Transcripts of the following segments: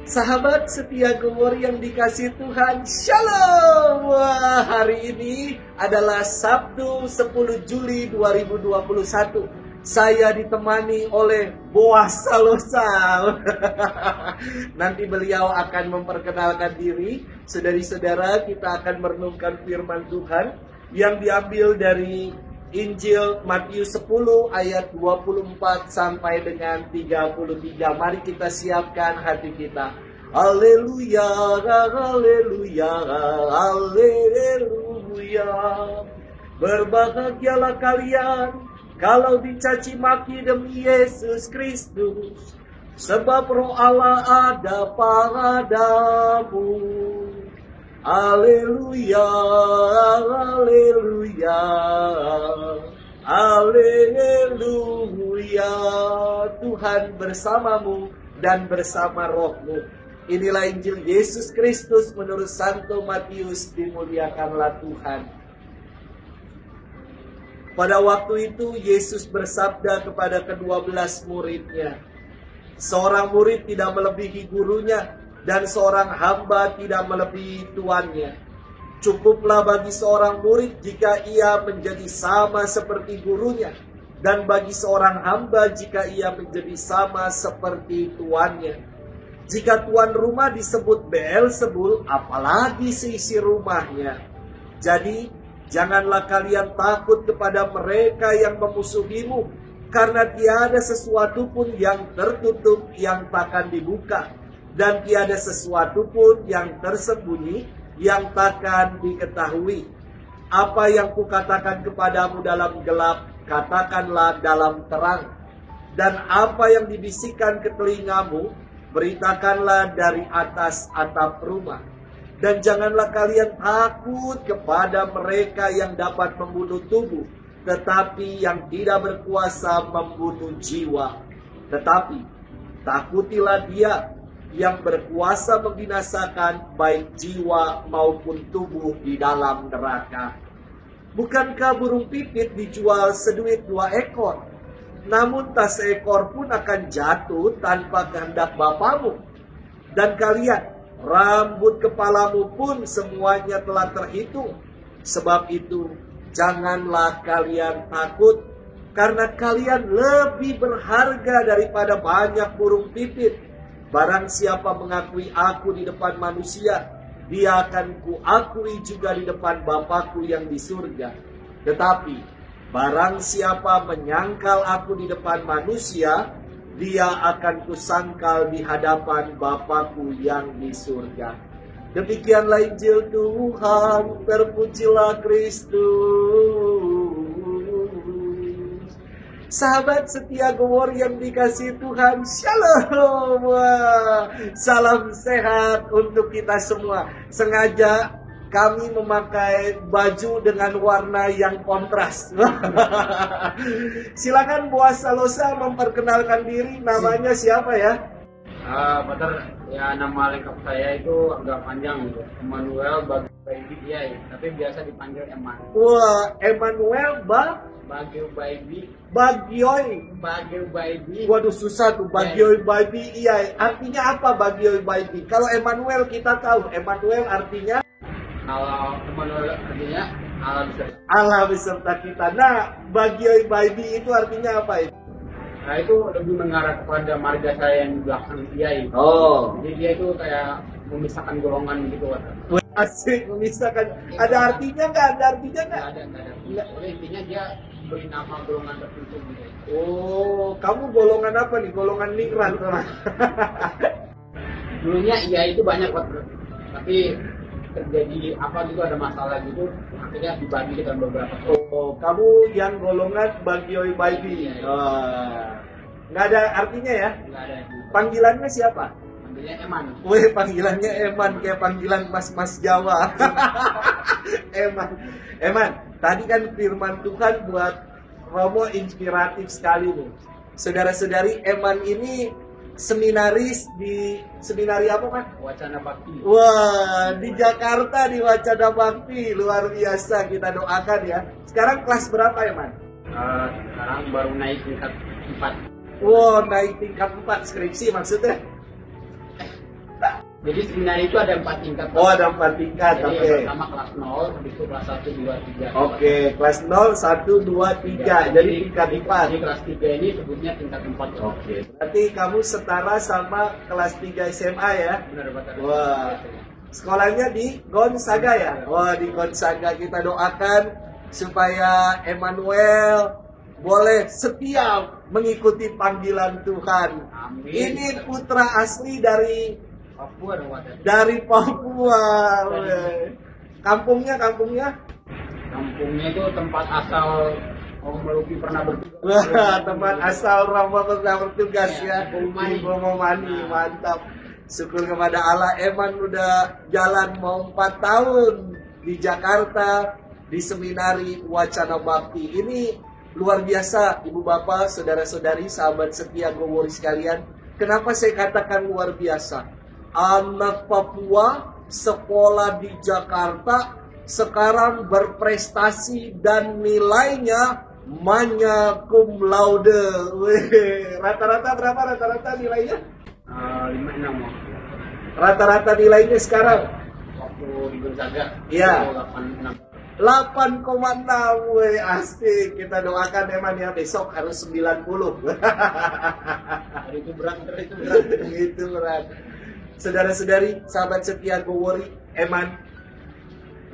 Sahabat setia Gowor yang dikasih Tuhan, Shalom. Wah, hari ini adalah Sabtu 10 Juli 2021. Saya ditemani oleh Boas Salosa. Nanti beliau akan memperkenalkan diri. Saudari-saudara, kita akan merenungkan firman Tuhan yang diambil dari Injil Matius 10 ayat 24 sampai dengan 33. Mari kita siapkan hati kita. Haleluya, haleluya, haleluya. Berbahagialah kalian kalau dicaci maki demi Yesus Kristus, sebab Roh Allah ada padamu. Haleluya, haleluya, haleluya. Tuhan bersamamu dan bersama rohmu. Inilah Injil Yesus Kristus menurut Santo Matius. Dimuliakanlah Tuhan. Pada waktu itu Yesus bersabda kepada ke-12 muridnya, seorang murid tidak melebihi gurunya, dan seorang hamba tidak melebihi tuannya. Cukuplah bagi seorang murid jika ia menjadi sama seperti gurunya, dan bagi seorang hamba jika ia menjadi sama seperti tuannya. Jika tuan rumah disebut Beelzebul, apalagi seisi rumahnya. Jadi, janganlah kalian takut kepada mereka yang memusuhimu, karena tiada sesuatu pun yang tertutup yang takkan dibuka, dan tiada sesuatu pun yang tersembunyi yang takkan diketahui. Apa yang kukatakan kepadamu dalam gelap, katakanlah dalam terang. Dan apa yang dibisikkan ke telingamu, beritakanlah dari atas atap rumah. Dan janganlah kalian takut kepada mereka yang dapat membunuh tubuh, tetapi yang tidak berkuasa membunuh jiwa. Tetapi takutilah Dia yang berkuasa membinasakan baik jiwa maupun tubuh di dalam neraka. Bukankah burung pipit dijual seduit 2 ekor? Namun tak seekor pun akan jatuh tanpa kehendak Bapamu. Dan kalian, rambut kepalamu pun semuanya telah terhitung. Sebab itu, janganlah kalian takut, karena kalian lebih berharga daripada banyak burung pipit. Barang siapa mengakui aku di depan manusia, dia akan kuakui juga di depan Bapakku yang di surga. Tetapi barang siapa menyangkal aku di depan manusia, dia akan kusangkal di hadapan Bapakku yang di surga. Demikianlah Injil Tuhan, terpujilah Kristus. Sahabat setia Gowor yang dikasih Tuhan, Shalom. Salam sehat untuk kita semua. Sengaja kami memakai baju dengan warna yang kontras. Silakan Boas Salosa memperkenalkan diri. Namanya siapa ya? Betul, ya nama lengkap saya itu agak panjang gitu. Emmanuel Bagio ya, tapi biasa dipanggil Eman. Wah, Emmanuel Bagio Baibi. Waduh, susah tuh Bagio Baibi. Iya, artinya apa Bagio Baibi? Kalau Emmanuel kita tahu, Emmanuel artinya Kalau Emmanuel artinya Allah beserta kita. Nah, Bagio Baibi itu artinya apa itu? Nah, itu lebih mengarah kepada marga saya yang di belakang dia itu. Oh. Jadi dia itu kayak memisahkan golongan gitu. Asik, memisahkan. Ada artinya nggak? Ada artinya nggak? Nggak ada. Jadi intinya dia beri nama golongan tertentu gitu. Oh, kamu golongan apa nih? Golongan migran orang. Dulunya ya itu banyak banget, tapi terjadi apa gitu, ada masalah gitu, akhirnya dibagi dengan beberapa. Oh, kamu yang golongan Bagio Baibi. Nggak ada artinya ya? Nggak ada. Panggilannya siapa? Panggilannya Eman. Wih, panggilannya Eman, kayak panggilan mas-mas Jawa. Eman, tadi kan firman Tuhan buat Romo inspiratif sekali nih. Saudara-saudari, Eman ini seminaris di seminari apa Pak? Wacana Bakti. Wah, di Jakarta di Wacana Bakti, luar biasa, kita doakan ya. Sekarang kelas berapa Eman? Sekarang baru naik tingkat 4. Wow, naik tingkat 4 skripsi maksudnya? Jadi seminari itu ada 4 tingkat. Oh, ada 4 tingkat. Jadi Oke. yang pertama kelas 0, habis itu kelas 1, 2, 3. Oke, kelas 0, 1, 2, 3. Jadi tingkat 4. Jadi kelas 3 ini sebutnya tingkat 4. Oke. Berarti kamu setara sama kelas 3 SMA ya? Benar, Pak. Wah. Sekolahnya di Gonzaga ya? Wah, di Gonzaga. Kita doakan supaya Emmanuel boleh setia mengikuti panggilan Tuhan. Amin. Ini putra asli dari Papua dong, Pak. dari Papua. Weh. Kampungnya Kampungnya itu tempat asal Om Meluki pernah bertugas. wah, tempat asal Rama pernah bertugas ya. Bomomani. Di Bomomani, mantap. Syukur kepada Allah, Eman udah jalan mau 4 tahun di Jakarta di seminari Wacana Bakti. Ini luar biasa, Ibu Bapak, saudara-saudari, sahabat setia Gowori sekalian. Kenapa saya katakan luar biasa? Anak Papua sekolah di Jakarta sekarang berprestasi dan nilainya magna cum laude. Wih, rata-rata berapa rata-rata nilainya? 5,6. Rata-rata nilainya sekarang Waktu di Gonzaga. Iya. 8,6. 8,6. Wih, asik. Kita doakan Eman ya, besok harus 90. Hari itu berat, itu berat. Itu berat. Saudara-saudari, sahabat setia Gowori, Eman.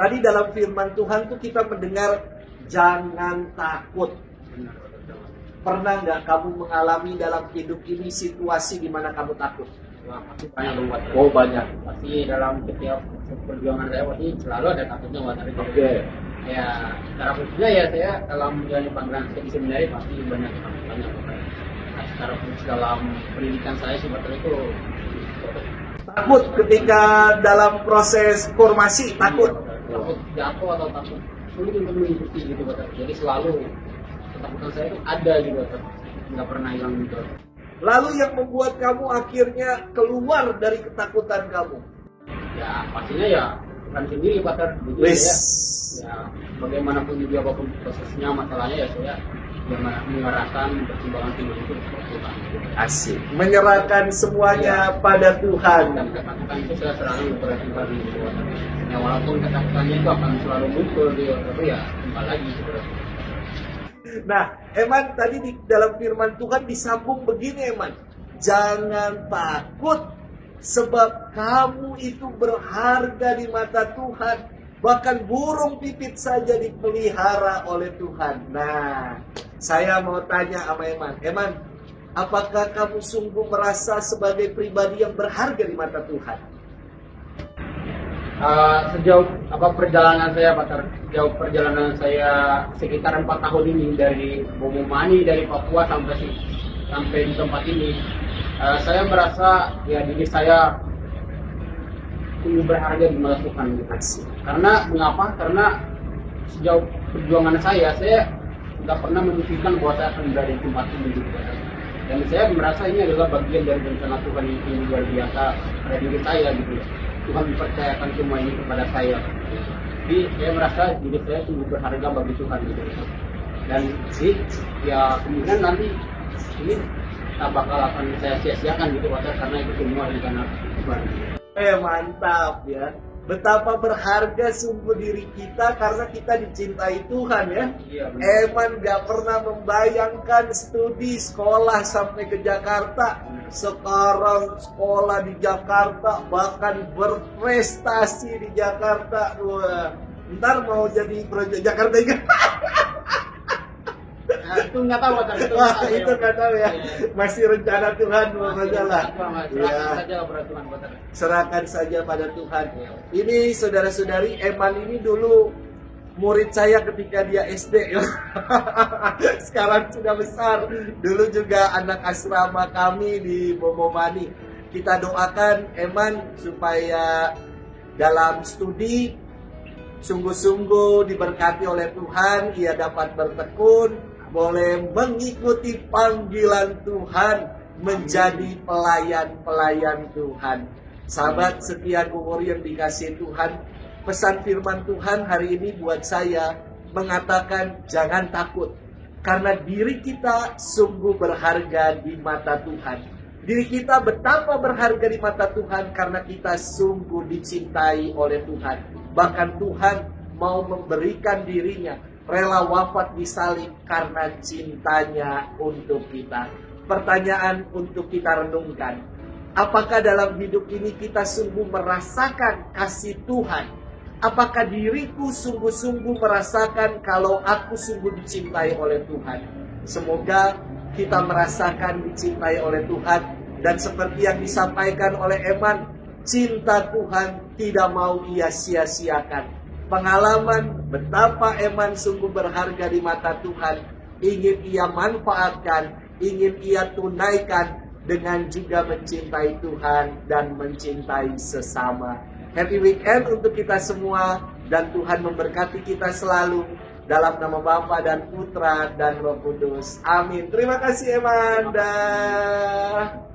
Tadi dalam firman Tuhan tuh kita mendengar jangan takut. Benar, benar. Pernah nggak kamu mengalami dalam hidup ini situasi di mana kamu takut? Wah, pasti banyak dong, Pak. Oh, banyak. Pasti dalam setiap perjuangan saya pasti selalu ada takutnya, Pak. Oke. Ya, secara khususnya ya saya dalam menjalani panggilan saya di seminari pasti banyak ketakutannya, Pak. Nah, secara khusus dalam pendidikan saya sih, Pak, itu Takut ketika dalam proses formasi, takut. takut jatuh atau takut sulit untuk mengikuti gitu, Pak. Jadi selalu ketakutan saya itu ada gitu, Pak. Nggak pernah hilang gitu. Lalu yang membuat kamu akhirnya keluar dari ketakutan kamu? Ya pastinya ya bukan sendiri, Pak. Jadi Wis. ya bagaimanapun juga apapun prosesnya, masalahnya ya saya mengarahkan pertimbangan timbul itu seperti Tuhan. Asik. Menyerahkan semuanya pada Tuhan. Dan ketakutan itu saya selalu berarti gitu, Pak. Ya walaupun ketakutannya itu akan selalu muncul di tapi ya kembali lagi sebenarnya. Nah, Eman tadi di dalam firman Tuhan disambung begini, Eman. Jangan takut sebab kamu itu berharga di mata Tuhan. Bahkan burung pipit saja dipelihara oleh Tuhan. Nah, saya mau tanya sama Eman. Eman, apakah kamu sungguh merasa sebagai pribadi yang berharga di mata Tuhan? Sejauh perjalanan saya, Pak, sejauh perjalanan saya sekitar 4 tahun ini dari Bomomani, dari Papua sampai di tempat ini, saya merasa ya diri saya sungguh berharga di mata Tuhan gitu. Karena mengapa? Karena sejauh perjuangan saya nggak pernah memikirkan bahwa saya akan berada di tempat ini gitu. Dan saya merasa ini adalah bagian dari rencana Tuhan yang luar biasa pada diri saya gitu. Tuhan mempercayakan semua ini kepada saya. Jadi saya merasa diri saya sungguh berharga bagi Tuhan gitu. Dan sih ya kemudian nanti ini tak bakal akan saya sia-siakan gitu, Pak, karena itu semua rencana Tuhan. Mantap ya. Betapa berharga sungguh diri kita karena kita dicintai Tuhan ya. Iya, benar. Eman gak pernah membayangkan studi sekolah sampai ke Jakarta. Sekarang sekolah di Jakarta, bahkan berprestasi di Jakarta. Wah, ntar mau jadi proyek Jakarta juga. Itu nggak tahu, Pak. Wah, itu nggak tahu ya. Masih rencana Tuhan pokoknya lah. Serahkan saja pada Tuhan, Pak. Serahkan saja pada Tuhan. Ini saudara-saudari, Eman ini dulu murid saya ketika dia SD. Sekarang sudah besar. Dulu juga anak asrama kami di Bomomani. Kita doakan Eman supaya dalam studi sungguh-sungguh diberkati oleh Tuhan. Ia dapat bertekun, boleh mengikuti panggilan Tuhan, menjadi pelayan-pelayan Tuhan. Sahabat setia Gowori yang dikasihi Tuhan, pesan firman Tuhan hari ini buat saya mengatakan jangan takut. Karena diri kita sungguh berharga di mata Tuhan. Diri kita betapa berharga di mata Tuhan karena kita sungguh dicintai oleh Tuhan. Bahkan Tuhan mau memberikan dirinya, rela wafat di salib karena cintanya untuk kita. Pertanyaan untuk kita renungkan, apakah dalam hidup ini kita sungguh merasakan kasih Tuhan? Apakah diriku sungguh-sungguh merasakan kalau aku sungguh dicintai oleh Tuhan? Semoga kita merasakan dicintai oleh Tuhan. Dan seperti yang disampaikan oleh Eman, cinta Tuhan tidak mau ia sia-siakan. Pengalaman betapa Eman sungguh berharga di mata Tuhan, ingin ia manfaatkan, ingin ia tunaikan dengan juga mencintai Tuhan dan mencintai sesama. Happy weekend untuk kita semua, dan Tuhan memberkati kita selalu. Dalam nama Bapa dan Putra dan Roh Kudus. Amin. Terima kasih Eman. Dah.